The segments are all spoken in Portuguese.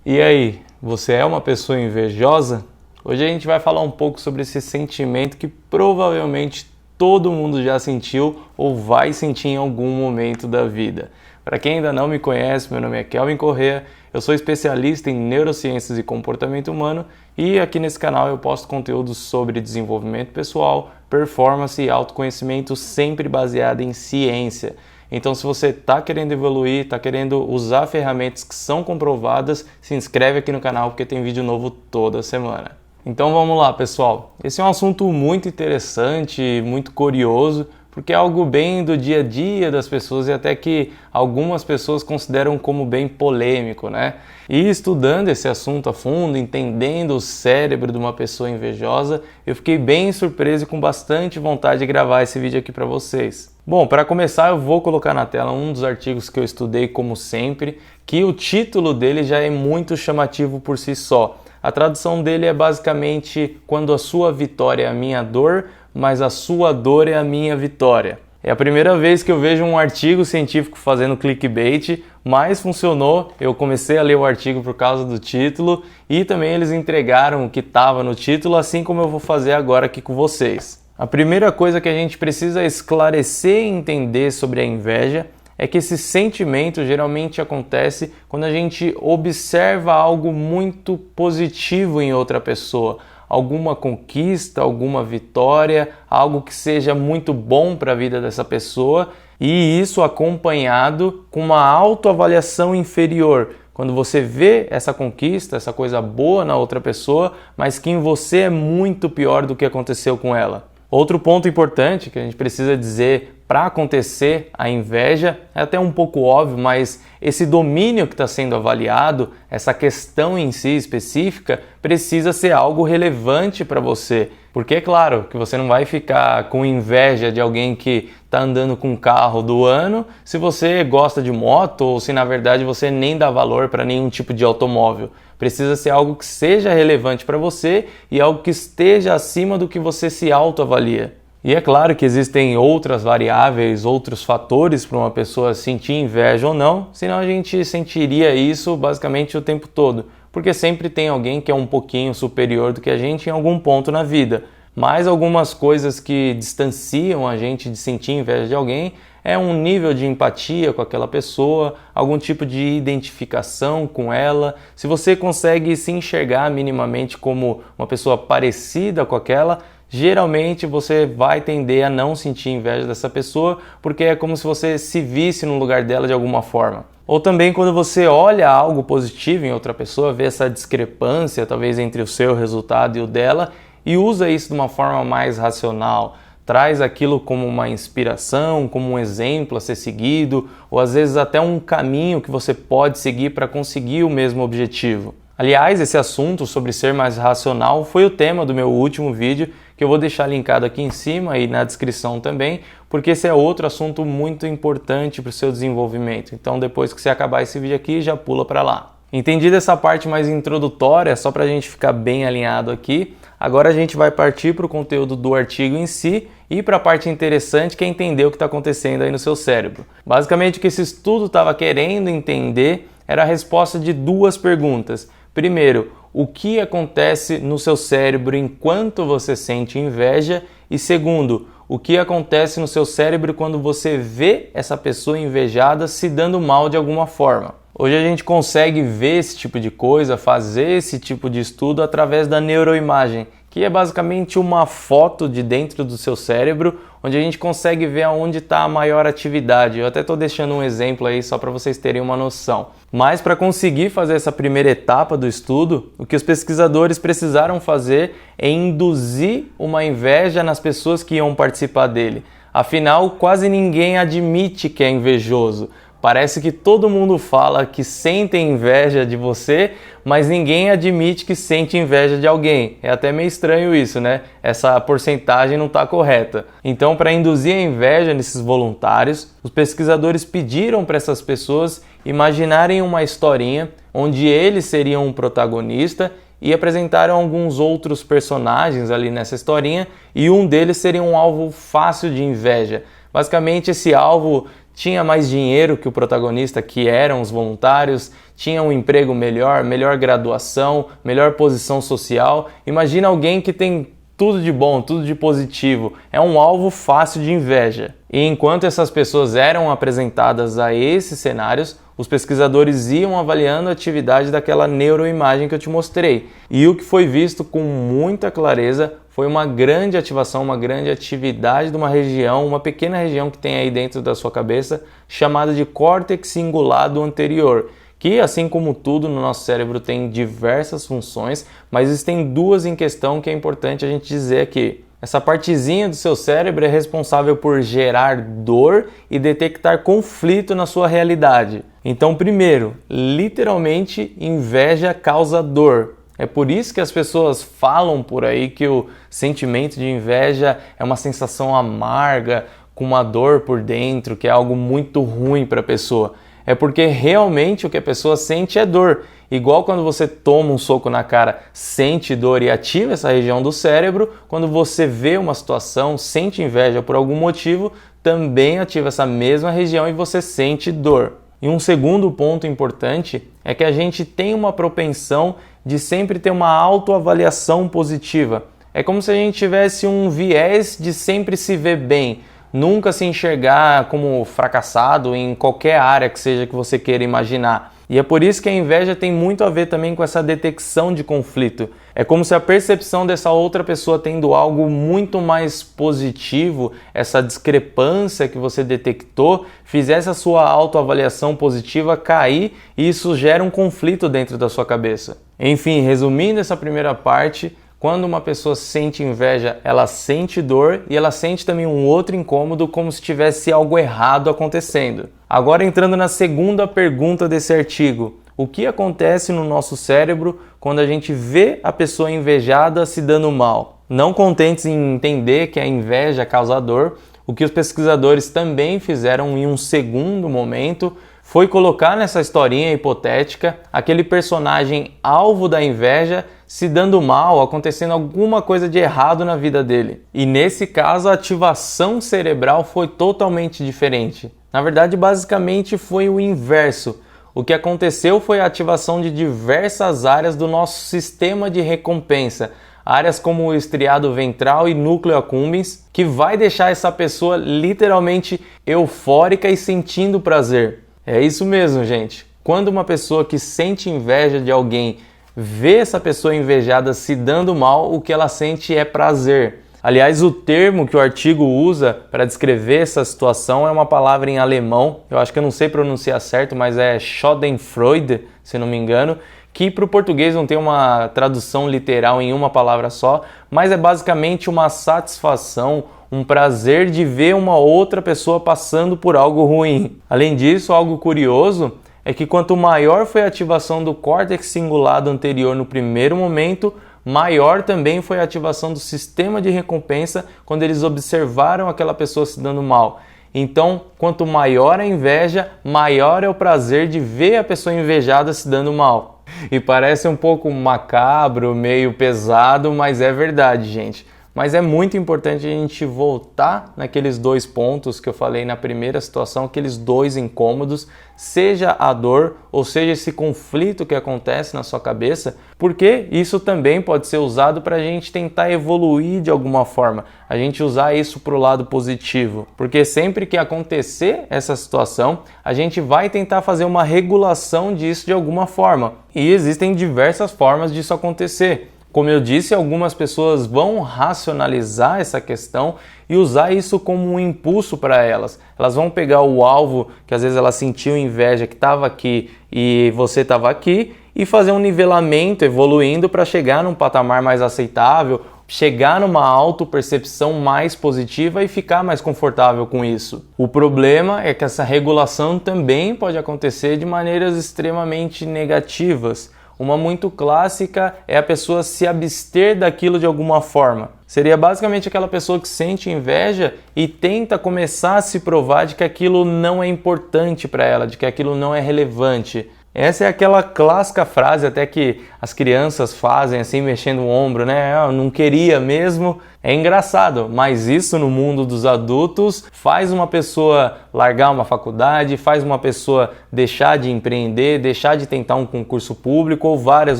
E aí, você é uma pessoa invejosa? Hoje a gente vai falar um pouco sobre esse sentimento que provavelmente todo mundo já sentiu ou vai sentir em algum momento da vida. Para quem ainda não me conhece, meu nome é Kelvin Correa, eu sou especialista em neurociências e comportamento humano e aqui nesse canal eu posto conteúdos sobre desenvolvimento pessoal, performance e autoconhecimento sempre baseado em ciência. Então, se você está querendo evoluir, está querendo usar ferramentas que são comprovadas, se inscreve aqui no canal porque tem vídeo novo toda semana. Então vamos lá, pessoal. Esse é um assunto muito interessante, muito curioso, porque é algo bem do dia a dia das pessoas e até que algumas pessoas consideram como bem polêmico, né? E estudando esse assunto a fundo, entendendo o cérebro de uma pessoa invejosa, eu fiquei bem surpreso e com bastante vontade de gravar esse vídeo aqui para vocês. Bom, para começar eu vou colocar na tela um dos artigos que eu estudei como sempre, que o título dele já é muito chamativo por si só. A tradução dele é basicamente quando a sua vitória é a minha dor, mas a sua dor é a minha vitória. É a primeira vez que eu vejo um artigo científico fazendo clickbait, mas funcionou. Eu comecei a ler o artigo por causa do título e também eles entregaram o que estava no título, assim como eu vou fazer agora aqui com vocês. A primeira coisa que a gente precisa esclarecer e entender sobre a inveja é que esse sentimento geralmente acontece quando a gente observa algo muito positivo em outra pessoa, alguma conquista, alguma vitória, algo que seja muito bom para a vida dessa pessoa, e isso acompanhado com uma autoavaliação inferior. Quando você vê essa conquista, essa coisa boa na outra pessoa, mas que em você é muito pior do que aconteceu com ela. Outro ponto importante que a gente precisa dizer para acontecer a inveja é até um pouco óbvio, mas esse domínio que está sendo avaliado, essa questão em si específica, precisa ser algo relevante para você. Porque é claro que você não vai ficar com inveja de alguém que está andando com um carro do ano se você gosta de moto ou se na verdade você nem dá valor para nenhum tipo de automóvel. Precisa ser algo que seja relevante para você e algo que esteja acima do que você se autoavalia. E é claro que existem outras variáveis, outros fatores para uma pessoa sentir inveja ou não, senão a gente sentiria isso basicamente o tempo todo, porque sempre tem alguém que é um pouquinho superior do que a gente em algum ponto na vida. Mas algumas coisas que distanciam a gente de sentir inveja de alguém é um nível de empatia com aquela pessoa, algum tipo de identificação com ela. Se você consegue se enxergar minimamente como uma pessoa parecida com aquela, geralmente você vai tender a não sentir inveja dessa pessoa, porque é como se você se visse no lugar dela de alguma forma. Ou também quando você olha algo positivo em outra pessoa, vê essa discrepância talvez entre o seu resultado e o dela, e usa isso de uma forma mais racional, traz aquilo como uma inspiração, como um exemplo a ser seguido, ou às vezes até um caminho que você pode seguir para conseguir o mesmo objetivo. Aliás, esse assunto sobre ser mais racional foi o tema do meu último vídeo, que eu vou deixar linkado aqui em cima e na descrição também, porque esse é outro assunto muito importante para o seu desenvolvimento. Então depois que você acabar esse vídeo aqui, já pula para lá. Entendida essa parte mais introdutória, só para a gente ficar bem alinhado aqui, agora a gente vai partir para o conteúdo do artigo em si e para a parte interessante que é entender o que está acontecendo aí no seu cérebro. Basicamente o que esse estudo estava querendo entender era a resposta de duas perguntas. Primeiro, o que acontece no seu cérebro enquanto você sente inveja? E segundo, o que acontece no seu cérebro quando você vê essa pessoa invejada se dando mal de alguma forma? Hoje a gente consegue ver esse tipo de coisa, fazer esse tipo de estudo através da neuroimagem, que é basicamente uma foto de dentro do seu cérebro, onde a gente consegue ver aonde está a maior atividade. Eu até estou deixando um exemplo aí só para vocês terem uma noção. Mas para conseguir fazer essa primeira etapa do estudo, o que os pesquisadores precisaram fazer é induzir uma inveja nas pessoas que iam participar dele. Afinal, quase ninguém admite que é invejoso. Parece que todo mundo fala que sente inveja de você, mas ninguém admite que sente inveja de alguém. É até meio estranho isso, né? Essa porcentagem não está correta. Então, para induzir a inveja nesses voluntários, os pesquisadores pediram para essas pessoas imaginarem uma historinha onde eles seriam um protagonista e apresentaram alguns outros personagens ali nessa historinha e um deles seria um alvo fácil de inveja. Basicamente, esse alvo tinha mais dinheiro que o protagonista, que eram os voluntários, tinha um emprego melhor, melhor graduação, melhor posição social. Imagina alguém que tem tudo de bom, tudo de positivo. É um alvo fácil de inveja. E enquanto essas pessoas eram apresentadas a esses cenários, os pesquisadores iam avaliando a atividade daquela neuroimagem que eu te mostrei. E o que foi visto com muita clareza foi uma grande ativação, uma grande atividade de uma região, uma pequena região que tem aí dentro da sua cabeça, chamada de córtex cingulado anterior, que, assim como tudo no nosso cérebro, tem diversas funções, mas existem duas em questão que é importante a gente dizer aqui. Essa partezinha do seu cérebro é responsável por gerar dor e detectar conflito na sua realidade. Então, primeiro, literalmente, inveja causa dor. É por isso que as pessoas falam por aí que o sentimento de inveja é uma sensação amarga, com uma dor por dentro, que é algo muito ruim para a pessoa. É porque realmente o que a pessoa sente é dor. Igual quando você toma um soco na cara, sente dor e ativa essa região do cérebro, quando você vê uma situação, sente inveja por algum motivo, também ativa essa mesma região e você sente dor. E um segundo ponto importante é que a gente tem uma propensão de sempre ter uma autoavaliação positiva. É como se a gente tivesse um viés de sempre se ver bem, nunca se enxergar como fracassado em qualquer área que seja que você queira imaginar. E é por isso que a inveja tem muito a ver também com essa detecção de conflito. É como se a percepção dessa outra pessoa tendo algo muito mais positivo, essa discrepância que você detectou, fizesse a sua autoavaliação positiva cair e isso gera um conflito dentro da sua cabeça. Enfim, resumindo essa primeira parte, quando uma pessoa sente inveja, ela sente dor e ela sente também um outro incômodo, como se tivesse algo errado acontecendo. Agora entrando na segunda pergunta desse artigo, o que acontece no nosso cérebro quando a gente vê a pessoa invejada se dando mal? Não contentes em entender que a inveja causa dor, o que os pesquisadores também fizeram em um segundo momento foi colocar nessa historinha hipotética aquele personagem alvo da inveja se dando mal, acontecendo alguma coisa de errado na vida dele. E nesse caso a ativação cerebral foi totalmente diferente. Na verdade, basicamente foi o inverso. O que aconteceu foi a ativação de diversas áreas do nosso sistema de recompensa, áreas como o estriado ventral e núcleo accumbens, que vai deixar essa pessoa literalmente eufórica e sentindo prazer. É isso mesmo, gente. Quando uma pessoa que sente inveja de alguém vê essa pessoa invejada se dando mal, o que ela sente é prazer. Aliás, o termo que o artigo usa para descrever essa situação é uma palavra em alemão, eu acho que eu não sei pronunciar certo, mas é Schadenfreude, se não me engano, que para o português não tem uma tradução literal em uma palavra só, mas é basicamente uma satisfação, um prazer de ver uma outra pessoa passando por algo ruim. Além disso, algo curioso é que quanto maior foi a ativação do córtex cingulado anterior no primeiro momento, maior também foi a ativação do sistema de recompensa quando eles observaram aquela pessoa se dando mal. Então, quanto maior a inveja, maior é o prazer de ver a pessoa invejada se dando mal. E parece um pouco macabro, meio pesado, mas é verdade, gente. Mas é muito importante a gente voltar naqueles dois pontos que eu falei na primeira situação, aqueles dois incômodos, seja a dor ou seja esse conflito que acontece na sua cabeça, porque isso também pode ser usado para a gente tentar evoluir de alguma forma, a gente usar isso para o lado positivo, porque sempre que acontecer essa situação, a gente vai tentar fazer uma regulação disso de alguma forma, e existem diversas formas disso acontecer. Como eu disse, algumas pessoas vão racionalizar essa questão e usar isso como um impulso para elas. Elas vão pegar o alvo que às vezes ela sentiu inveja que estava aqui e você estava aqui e fazer um nivelamento evoluindo para chegar num patamar mais aceitável, chegar numa autopercepção mais positiva e ficar mais confortável com isso. O problema é que essa regulação também pode acontecer de maneiras extremamente negativas. Uma muito clássica é a pessoa se abster daquilo de alguma forma. Seria basicamente aquela pessoa que sente inveja e tenta começar a se provar de que aquilo não é importante para ela, de que aquilo não é relevante. Essa é aquela clássica frase até que as crianças fazem assim, mexendo o ombro, né? Eu não queria mesmo. É engraçado, mas isso no mundo dos adultos faz uma pessoa largar uma faculdade, faz uma pessoa deixar de empreender, deixar de tentar um concurso público ou várias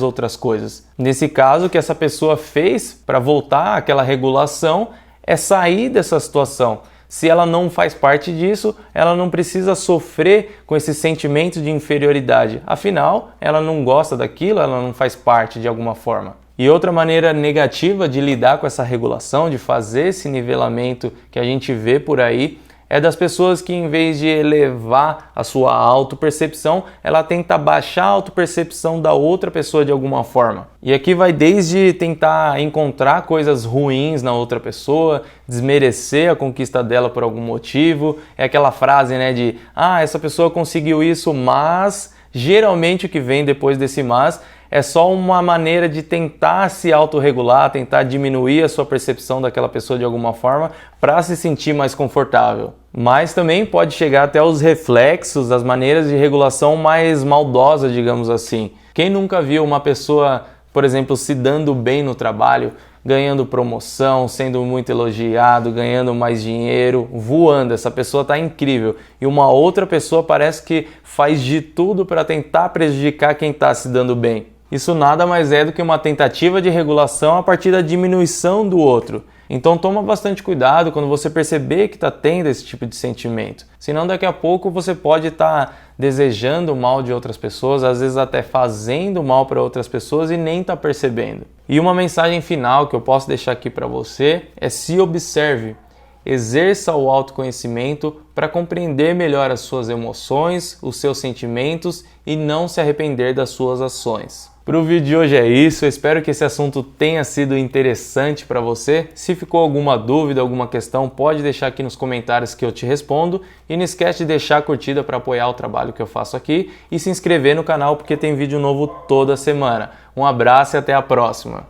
outras coisas. Nesse caso, o que essa pessoa fez para voltar àquela regulação é sair dessa situação. Se ela não faz parte disso, ela não precisa sofrer com esse sentimento de inferioridade. Afinal, ela não gosta daquilo, ela não faz parte de alguma forma. E outra maneira negativa de lidar com essa regulação, de fazer esse nivelamento que a gente vê por aí, é das pessoas que, em vez de elevar a sua autopercepção, ela tenta baixar a autopercepção da outra pessoa de alguma forma. E aqui vai desde tentar encontrar coisas ruins na outra pessoa, desmerecer a conquista dela por algum motivo. É aquela frase, né, de essa pessoa conseguiu isso, mas... Geralmente o que vem depois desse mas é só uma maneira de tentar se autorregular, tentar diminuir a sua percepção daquela pessoa de alguma forma para se sentir mais confortável. Mas também pode chegar até os reflexos, as maneiras de regulação mais maldosas, digamos assim. Quem nunca viu uma pessoa, por exemplo, se dando bem no trabalho, ganhando promoção, sendo muito elogiado, ganhando mais dinheiro, voando, essa pessoa está incrível. E uma outra pessoa parece que faz de tudo para tentar prejudicar quem está se dando bem. Isso nada mais é do que uma tentativa de regulação a partir da diminuição do outro. Então toma bastante cuidado quando você perceber que está tendo esse tipo de sentimento. Senão daqui a pouco você pode estar desejando o mal de outras pessoas, às vezes até fazendo mal para outras pessoas e nem está percebendo. E uma mensagem final que eu posso deixar aqui para você é: se observe. Exerça o autoconhecimento para compreender melhor as suas emoções, os seus sentimentos e não se arrepender das suas ações. Para o vídeo de hoje é isso, eu espero que esse assunto tenha sido interessante para você. Se ficou alguma dúvida, alguma questão, pode deixar aqui nos comentários que eu te respondo. E não esquece de deixar a curtida para apoiar o trabalho que eu faço aqui e se inscrever no canal porque tem vídeo novo toda semana. Um abraço e até a próxima!